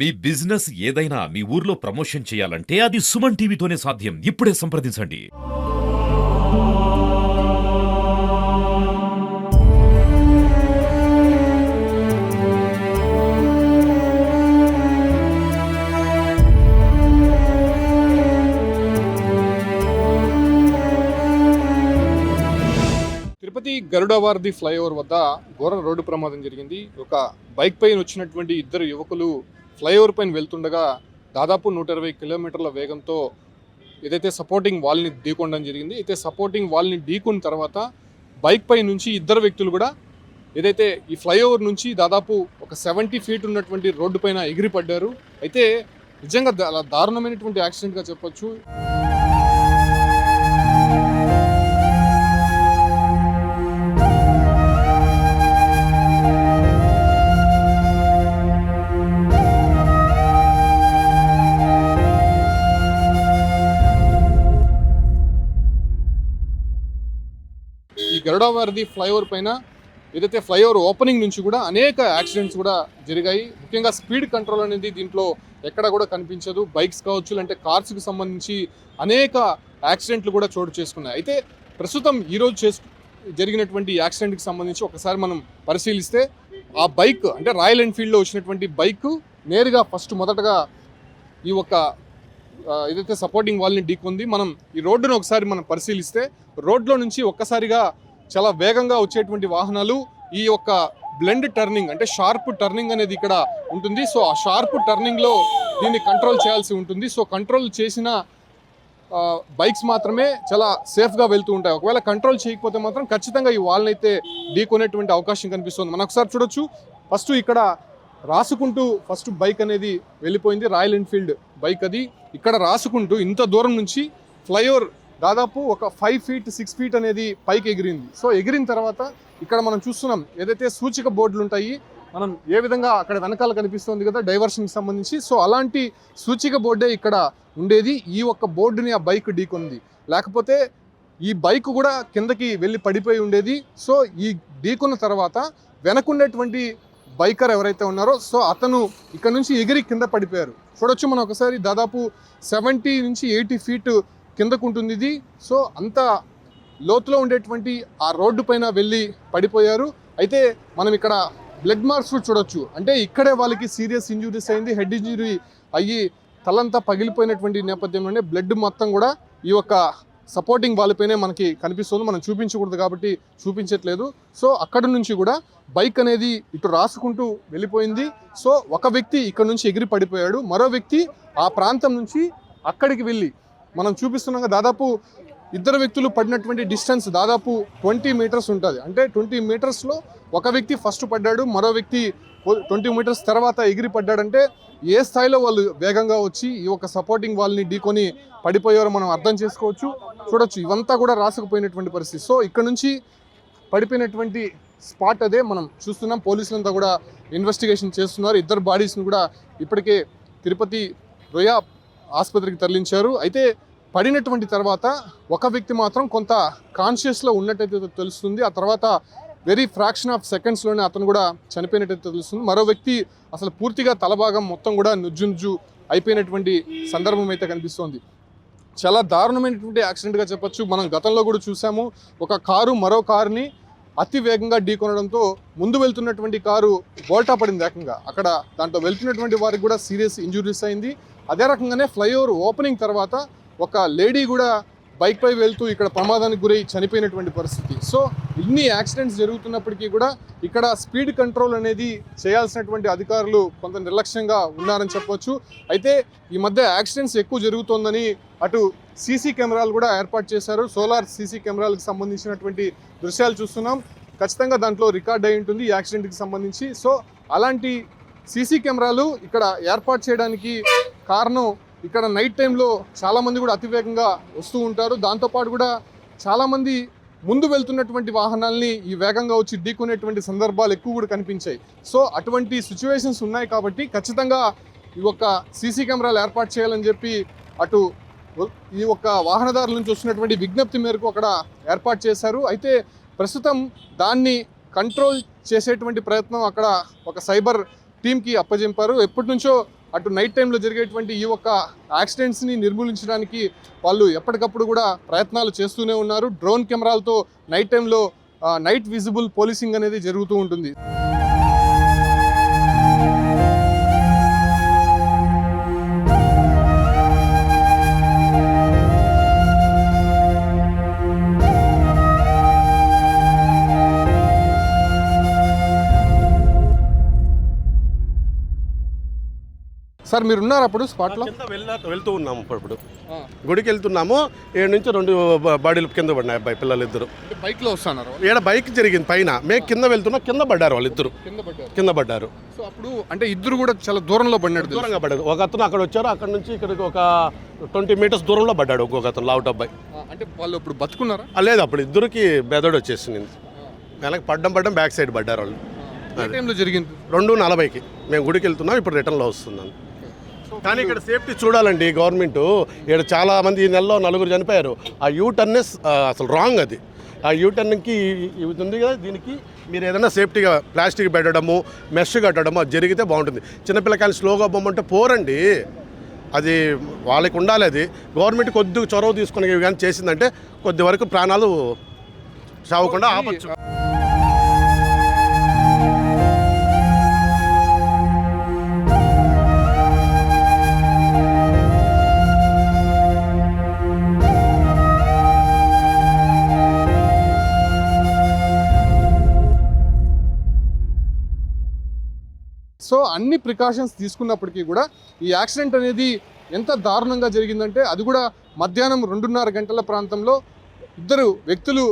మీ business ఏదైనా మీ ఊర్లో promotion చేయాలంటే అది సుమన్ టీవీతోనే సాధ్యం. ఇప్పుడే సంప్రదించండి. తిరుపతి గరుడవారధి ఫ్లైఓవర్ వద్ద ఘోర రోడ్డు ప్రమాదం జరిగింది. ఒక బైక్ పైన వచ్చినటువంటి ఇద్దరు యువకులు ఫ్లైఓవర్ పైన వెళ్తుండగా దాదాపు 120 కిలోమీటర్ల వేగంతో ఏదైతే సపోర్టింగ్ వాల్ని ఢీకొనడం జరిగింది. అయితే సపోర్టింగ్ వాల్ని ఢీకొన్న తర్వాత బైక్ పై నుంచి ఇద్దరు వ్యక్తులు కూడా ఏదైతే ఈ ఫ్లైఓవర్ నుంచి దాదాపు ఒక 70 ఫీట్ ఉన్నటువంటి రోడ్డు పైన ఎగిరిపడ్డారు. అయితే నిజంగా దారుణమైనటువంటి యాక్సిడెంట్గా చెప్పొచ్చు. ఈ గరుడవారధి ఫ్లైఓవర్ పైన ఏదైతే ఫ్లైఓవర్ ఓపెనింగ్ నుంచి కూడా అనేక యాక్సిడెంట్స్ కూడా జరిగాయి. ముఖ్యంగా స్పీడ్ కంట్రోల్ అనేది దీంట్లో ఎక్కడ కూడా కనిపించదు. బైక్స్ కావచ్చు, అంటే కార్స్కి సంబంధించి అనేక యాక్సిడెంట్లు కూడా చోటు చేసుకున్నాయి. అయితే ప్రస్తుతం ఈరోజు జరిగినటువంటి యాక్సిడెంట్కి సంబంధించి ఒకసారి మనం పరిశీలిస్తే ఆ బైక్ అంటే రాయల్ ఎన్ఫీల్డ్లో వచ్చినటువంటి బైక్ నేరుగా మొదటగా ఈ ఏదైతే సపోర్టింగ్ వాల్ని ఢీకొంది. మనం ఈ రోడ్డును ఒకసారి మనం పరిశీలిస్తే రోడ్లో నుంచి ఒక్కసారిగా చాలా వేగంగా వచ్చేటువంటి వాహనాలు ఈ బ్లెండ్ టర్నింగ్ అంటే షార్ప్ టర్నింగ్ అనేది ఇక్కడ ఉంటుంది. సో ఆ షార్ప్ టర్నింగ్లో దీన్ని కంట్రోల్ చేయాల్సి ఉంటుంది. సో కంట్రోల్ చేసిన బైక్స్ మాత్రమే చాలా సేఫ్గా వెళ్తూ ఉంటాయి. ఒకవేళ కంట్రోల్ చేయకపోతే మాత్రం ఖచ్చితంగా ఈ వాల్ని అయితే ఢీకొనేటువంటి అవకాశం కనిపిస్తుంది. మనం ఒకసారి చూడొచ్చు. ఫస్ట్ ఇక్కడ రాసుకుంటూ బైక్ అనేది వెళ్ళిపోయింది. రాయల్ ఎన్ఫీల్డ్ బైక్ అది ఇక్కడ రాసుకుంటూ ఇంత దూరం నుంచి ఫ్లైఓవర్ దాదాపు ఒక 5 ఫీట్ 6 ఫీట్ అనేది పైకి ఎగిరింది. సో ఎగిరిన తర్వాత ఇక్కడ మనం చూస్తున్నాం ఏదైతే సూచిక బోర్డులు ఉంటాయి, మనం ఏ విధంగా అక్కడ వెనకాల కనిపిస్తుంది కదా డైవర్షన్కి సంబంధించి. సో అలాంటి సూచిక బోర్డే ఇక్కడ ఉండేది. ఈ బోర్డుని ఆ బైక్ ఢీకొంది, లేకపోతే ఈ బైక్ కూడా కిందకి వెళ్ళి పడిపోయి ఉండేది. సో ఈ ఢీకొన్న తర్వాత వెనకుండేటువంటి బైకర్ ఎవరైతే ఉన్నారో సో అతను ఇక్కడ నుంచి ఎగిరి కింద పడిపోయారు. చూడొచ్చు మనం ఒకసారి దాదాపు 70 నుంచి 80 ఫీట్ కిందకు ఉంటుంది ఇది. సో అంత లోతులో ఉండేటువంటి ఆ రోడ్డు పైన వెళ్ళి పడిపోయారు. అయితే మనం ఇక్కడ బ్లడ్ మార్క్స్ చూడొచ్చు. అంటే ఇక్కడే వాళ్ళకి సీరియస్ ఇంజురీస్ అయింది, హెడ్ ఇంజురీ అయ్యి తలంతా పగిలిపోయినటువంటి నేపథ్యంలోనే బ్లడ్ మొత్తం కూడా ఈ సపోర్టింగ్ వాల్పైనే మనకి కనిపిస్తుంది. మనం చూపించకూడదు కాబట్టి చూపించట్లేదు. సో అక్కడ నుంచి కూడా బైక్ అనేది ఇటు రాసుకుంటూ వెళ్ళిపోయింది. సో ఒక వ్యక్తి ఇక్కడ నుంచి ఎగిరి పడిపోయాడు, మరో వ్యక్తి ఆ ప్రాంతం నుంచి అక్కడికి వెళ్ళి మనం చూపిస్తున్నాం దాదాపు ఇద్దరు వ్యక్తులు పడినటువంటి డిస్టెన్స్ దాదాపు 20 మీటర్స్ ఉంటుంది. అంటే 20 మీటర్స్లో ఒక వ్యక్తి ఫస్ట్ పడ్డాడు, మరో వ్యక్తి 20 మీటర్స్ తర్వాత ఎగిరి పడ్డాడంటే ఏ స్థాయిలో వాళ్ళు వేగంగా వచ్చి ఈ సపోర్టింగ్ వాల్ని ఢీకొని పడిపోయారో మనం అర్థం చేసుకోవచ్చు. చూడొచ్చు ఇవంతా కూడా రాసుకుపోయినటువంటి పరిస్థితి. సో ఇక్కడ నుంచి పడిపోయినటువంటి స్పాట్ అదే మనం చూస్తున్నాం. పోలీసులంతా కూడా ఇన్వెస్టిగేషన్ చేస్తున్నారు. ఇద్దరు బాడీస్ని కూడా ఇప్పటికే తిరుపతి రొయ్య ఆసుపత్రికి తరలించారు. అయితే పడినటువంటి తర్వాత ఒక వ్యక్తి మాత్రం కొంత కాన్షియస్లో ఉన్నట్టయితే తెలుస్తుంది. ఆ తర్వాత వెరీ ఫ్రాక్షన్ ఆఫ్ సెకండ్స్లోనే అతను కూడా చనిపోయినట్టయితే తెలుస్తుంది. మరో వ్యక్తి అసలు పూర్తిగా తలభాగం మొత్తం కూడా నుజ్జు అయిపోయినటువంటి సందర్భం అయితే కనిపిస్తోంది. చాలా దారుణమైనటువంటి యాక్సిడెంట్గా చెప్పొచ్చు. మనం గతంలో కూడా చూసాము, ఒక కారు మరో కారుని అతి వేగంగా ఢీకొనడంతో ముందు వెళ్తున్నటువంటి కారు బోల్టా పడింది ఏకంగా. అక్కడ దాంట్లో వెళ్తున్నటువంటి వారికి కూడా సీరియస్ ఇంజురీస్ అయింది. అదే రకంగానే ఫ్లైఓవర్ ఓపెనింగ్ తర్వాత ఒక లేడీ కూడా బైక్ పై వెళ్తూ ఇక్కడ ప్రమాదానికి గురై చనిపోయినటువంటి పరిస్థితి. సో ఇన్ని యాక్సిడెంట్స్ జరుగుతున్నప్పటికీ కూడా ఇక్కడ స్పీడ్ కంట్రోల్ అనేది చేయాల్సినటువంటి అధికారులు కొంత నిర్లక్ష్యంగా ఉన్నారని చెప్పొచ్చు. అయితే ఈ మధ్య యాక్సిడెంట్స్ ఎక్కువ జరుగుతోందని అటు సీసీ కెమెరాలు కూడా ఏర్పాటు చేశారు. సోలార్ సీసీ కెమెరాలకు సంబంధించినటువంటి దృశ్యాలు చూస్తున్నాం. ఖచ్చితంగా దాంట్లో రికార్డ్ అయి ఉంటుంది ఈ యాక్సిడెంట్కి సంబంధించి. సో అలాంటి సీసీ కెమెరాలు ఇక్కడ ఏర్పాటు చేయడానికి కారణం ఇక్కడ నైట్ టైంలో చాలామంది కూడా అతివేగంగా వస్తూ ఉంటారు. దాంతోపాటు కూడా చాలామంది ముందు వెళ్తున్నటువంటి వాహనాల్ని ఈ వేగంగా వచ్చి ఢీకొనేటువంటి సందర్భాలు ఎక్కువ కూడా కనిపించాయి. సో అటువంటి సిచ్యువేషన్స్ ఉన్నాయి కాబట్టి ఖచ్చితంగా ఈ సీసీ కెమెరాలు ఏర్పాటు చేయాలని చెప్పి అటు ఈ వాహనదారుల నుంచి వస్తున్నటువంటి విజ్ఞప్తి మేరకు అక్కడ ఏర్పాటు చేశారు. అయితే ప్రస్తుతం దాన్ని కంట్రోల్ చేసేటువంటి ప్రయత్నం అక్కడ ఒక సైబర్ టీంకి అప్పజెంపారు. ఎప్పటి నుంచో అటు నైట్ టైంలో జరిగేటువంటి ఈ ఒక్క యాక్సిడెంట్స్ని నిర్మూలించడానికి వాళ్ళు ఎప్పటికప్పుడు కూడా ప్రయత్నాలు చేస్తూనే ఉన్నారు. డ్రోన్ కెమెరాలతో నైట్ టైంలో నైట్ విజిబుల్ పోలీసింగ్ అనేది జరుగుతూ ఉంటుంది. సార్ మీరు ఉన్నారు అప్పుడు స్పాట్లో? కింద వెళ్తూ ఉన్నాము. ఇప్పుడు గుడికి వెళ్తున్నాము. 7 నుంచి 2 బాడీలు కింద పడినాయి. అబ్బాయి పిల్లలు ఇద్దరు బైక్లో వస్తున్నారు. ఈడ బైక్ జరిగింది పైన, మేము కింద వెళ్తున్నా, కింద పడ్డారు వాళ్ళు ఇద్దరు, కింద పడ్డారు. సో అప్పుడు అంటే ఇద్దరు కూడా చాలా దూరంలో పడినాడు. దూరంగా పడ్డారు. ఒక అతను అక్కడ వచ్చారు, అక్కడ నుంచి ఇక్కడికి ఒక 20 మీటర్స్ దూరంలో పడ్డాడు ఒక్కొక్క అతను, లావుట్ అబ్బాయి. అంటే వాళ్ళు ఇప్పుడు బతుకున్నారా? లేదు, అప్పుడు ఇద్దరికి బెదడు వచ్చేసింది. నెలకి పడ్డం బ్యాక్ సైడ్ పడ్డారు వాళ్ళు. ఏ టైంలో జరిగింది? 2:40కి మేము గుడికి వెళ్తున్నాం, ఇప్పుడు రిటర్న్లో వస్తున్నాను. కానీ ఇక్కడ సేఫ్టీ చూడాలండి గవర్నమెంట్. ఇక్కడ చాలా మంది ఈ నెలలో 4 చనిపోయారు. ఆ యూటర్న్ అసలు రాంగ్. అది ఆ యూటర్న్కి ఇది ఉంది కదా, దీనికి మీరు ఏదైనా సేఫ్టీగా ప్లాస్టిక్ పెట్టడము, మెష్ కట్టడము అది జరిగితే బాగుంటుంది. చిన్నపిల్లకాయలు స్లోగా బొమ్మంటే పోరండి. అది వాళ్ళకి ఉండాలి. అది గవర్నమెంట్ కొద్దిగా చొరవ తీసుకుని కానీ చేసిందంటే కొద్ది వరకు ప్రాణాలు చావకుండా ఆపచ్చు. సో అన్ని ప్రికాషన్స్ తీసుకున్నప్పటికీ కూడా ఈ యాక్సిడెంట్ అనేది ఎంత దారుణంగా జరిగిందంటే అది కూడా మధ్యాహ్నం 2:30 గంటల ప్రాంతంలో ఇద్దరు వ్యక్తులు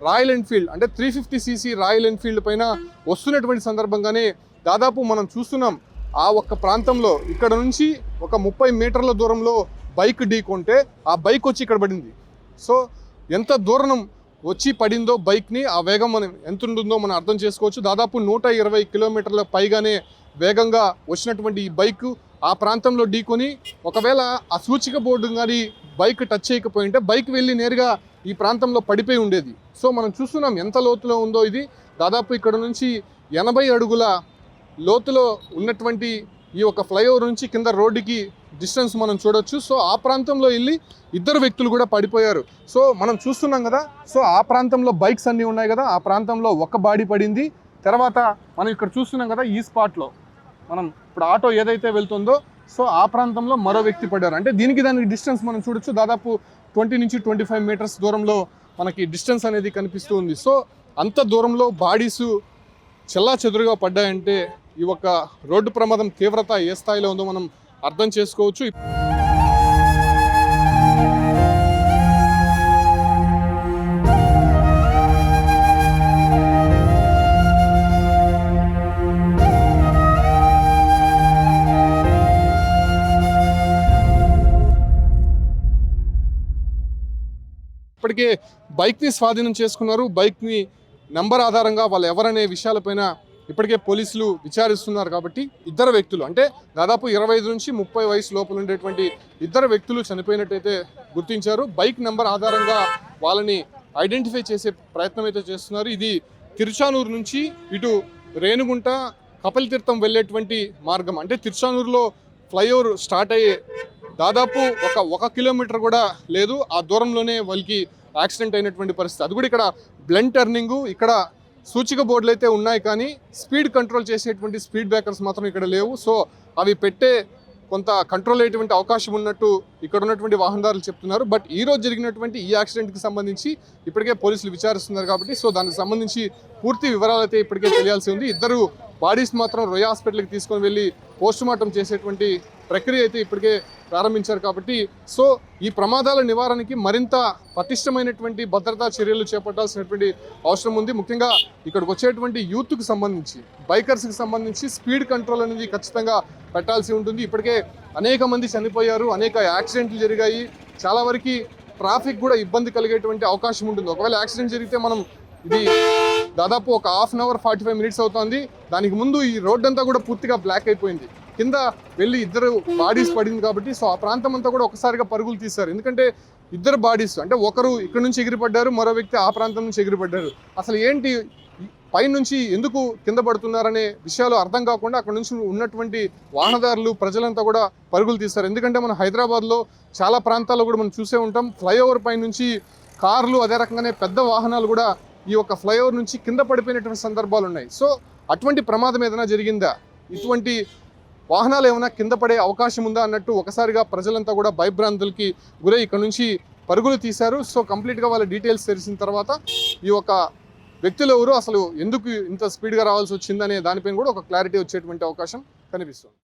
రాయల్ ఎన్ఫీల్డ్ అంటే 350cc రాయల్ ఎన్ఫీల్డ్ పైన వస్తున్నటువంటి సందర్భంగానే దాదాపు మనం చూస్తున్నాం ఆ ఒక్క ప్రాంతంలో ఇక్కడ నుంచి ఒక 30 మీటర్ల దూరంలో బైక్ ఢీకొంటే ఆ బైక్ వచ్చి ఇక్కడ పడింది. సో ఎంత దూరం వచ్చి పడిందో బైక్ని, ఆ వేగం మనం ఎంత ఉంటుందో మనం అర్థం చేసుకోవచ్చు. దాదాపు 120 కిలోమీటర్ల పైగానే వేగంగా వచ్చినటువంటి ఈ బైక్ ఆ ప్రాంతంలో ఢీకొని ఒకవేళ ఆ సూచిక బోర్డు కానీ బైక్ టచ్ చేయకపోయింటే బైక్ వెళ్ళి నేరుగా ఈ ప్రాంతంలో పడిపోయి ఉండేది. సో మనం చూస్తున్నాం ఎంత లోతులో ఉందో ఇది. దాదాపు ఇక్కడ నుంచి 80 అడుగుల లోతులో ఉన్నటువంటి ఈ ఒక ఫ్లైఓవర్ నుంచి కింద రోడ్డుకి డిస్టెన్స్ మనం చూడొచ్చు. సో ఆ ప్రాంతంలో వెళ్ళి ఇద్దరు వ్యక్తులు కూడా పడిపోయారు. సో మనం చూస్తున్నాం కదా, సో ఆ ప్రాంతంలో బైక్స్ అన్నీ ఉన్నాయి కదా, ఆ ప్రాంతంలో ఒక బాడీ పడింది. తర్వాత మనం ఇక్కడ చూస్తున్నాం కదా, ఈ స్పాట్లో మనం ఇప్పుడు ఆటో ఏదైతే వెళ్తుందో సో ఆ ప్రాంతంలో మరో వ్యక్తి పడ్డారు. అంటే దానికి డిస్టెన్స్ మనం చూడొచ్చు. దాదాపు 20 నుంచి 25 మీటర్స్ దూరంలో మనకి డిస్టెన్స్ అనేది కనిపిస్తూ ఉంది. సో అంత దూరంలో బాడీస్ చెల్లా చెదురుగా పడ్డాయంటే ఈ ఒక రోడ్డు ప్రమాదం తీవ్రత ఏ స్థాయిలో ఉందో మనం అర్థం చేసుకోవచ్చు. ఇప్పటికే బైక్ని స్వాధీనం చేసుకున్నారు. బైక్ని నెంబర్ ఆధారంగా వాళ్ళు ఎవరనే విషయాలపైన ఇప్పటికే పోలీసులు విచారిస్తున్నారు. కాబట్టి ఇద్దరు వ్యక్తులు అంటే దాదాపు 25 నుంచి 30 వయసు లోపల ఉండేటువంటి ఇద్దరు వ్యక్తులు చనిపోయినట్టయితే గుర్తించారు. బైక్ నెంబర్ ఆధారంగా వాళ్ళని ఐడెంటిఫై చేసే ప్రయత్నం అయితే చేస్తున్నారు. ఇది తిరుచానూరు నుంచి ఇటు రేణుగుంట కపిలతీర్థం వెళ్ళేటువంటి మార్గం. అంటే తిరుచానూరులో ఫ్లైఓవర్ స్టార్ట్ అయ్యే దాదాపు ఒక కిలోమీటర్ కూడా లేదు, ఆ దూరంలోనే వాళ్ళకి యాక్సిడెంట్ అయినటువంటి పరిస్థితి. అది కూడా ఇక్కడ బ్లెండ్ టర్నింగు, ఇక్కడ సూచిక బోర్డులు అయితే ఉన్నాయి కానీ స్పీడ్ కంట్రోల్ చేసేటువంటి స్పీడ్ బ్రేకర్స్ మాత్రం ఇక్కడ లేవు. సో అవి పెట్టే కొంత కంట్రోల్ అయ్యేటువంటి అవకాశం ఉన్నట్టు ఇక్కడ ఉన్నటువంటి వాహనదారులు చెప్తున్నారు. బట్ ఈ రోజు జరిగినటువంటి ఈ యాక్సిడెంట్కి సంబంధించి ఇప్పటికే పోలీసులు విచారిస్తున్నారు. కాబట్టి సో దానికి సంబంధించి పూర్తి వివరాలు అయితే ఇప్పటికే తెలియాల్సి ఉంది. ఇద్దరు బాడీస్ మాత్రం రొయ్య హాస్పిటల్కి తీసుకొని వెళ్ళి పోస్టుమార్టం చేసేటువంటి ప్రక్రియ అయితే ఇప్పటికే ప్రారంభించారు. కాబట్టి సో ఈ ప్రమాదాల నివారణకి మరింత పటిష్టమైనటువంటి భద్రతా చర్యలు చేపట్టాల్సినటువంటి అవసరం ఉంది. ముఖ్యంగా ఇక్కడికి వచ్చేటువంటి యూత్కి సంబంధించి, బైకర్స్కి సంబంధించి స్పీడ్ కంట్రోల్ అనేది ఖచ్చితంగా పెట్టాల్సి ఉంటుంది. ఇప్పటికే అనేక మంది చనిపోయారు, అనేక యాక్సిడెంట్లు జరిగాయి. చాలా వరకు ట్రాఫిక్ కూడా ఇబ్బంది కలిగేటువంటి అవకాశం ఉంటుంది. ఒకవేళ యాక్సిడెంట్ జరిగితే మనం ఇది దాదాపు ఒక 1/2 అవర్ 45 మినిట్స్ అవుతుంది. దానికి ముందు ఈ రోడ్ అంతా కూడా పూర్తిగా బ్లాక్ అయిపోయింది. కింద వెళ్ళి ఇద్దరు బాడీస్ పడింది కాబట్టి సో ఆ ప్రాంతం అంతా కూడా ఒకసారిగా పరుగులు తీశారు. ఎందుకంటే ఇద్దరు బాడీస్ అంటే ఒకరు ఇక్కడ నుంచి ఎగిరిపడ్డారు, మరో వ్యక్తి ఆ ప్రాంతం నుంచి ఎగిరిపడ్డారు. అసలు ఏంటి పైనుంచి ఎందుకు కింద పడుతున్నారనే విషయాలు అర్థం కాకుండా అక్కడ నుంచి ఉన్నటువంటి వాహనదారులు ప్రజలంతా కూడా పరుగులు తీస్తారు. ఎందుకంటే మనం హైదరాబాద్లో చాలా ప్రాంతాల్లో కూడా మనం చూసే ఉంటాం, ఫ్లైఓవర్ పై నుంచి కార్లు అదే రకంగానే పెద్ద వాహనాలు కూడా ఈ యొక్క ఫ్లైఓవర్ నుంచి కింద పడిపోయినటువంటి సందర్భాలు ఉన్నాయి. సో అటువంటి ప్రమాదం ఏదైనా జరిగిందా, ఇటువంటి వాహనాలు ఏమైనా కింద పడే అవకాశం ఉందా అన్నట్టు ఒకసారిగా ప్రజలంతా కూడా భయభ్రాంతులకి గురై ఇక్కడ నుంచి పరుగులు తీశారు. సో కంప్లీట్గా వాళ్ళ డీటెయిల్స్ తెలిసిన తర్వాత ఈ యొక్క వ్యక్తులు ఎవరు, అసలు ఎందుకు ఇంత స్పీడ్గా రావాల్సి వచ్చిందనే దానిపైన కూడా ఒక క్లారిటీ వచ్చేటువంటి అవకాశం కనిపిస్తుంది.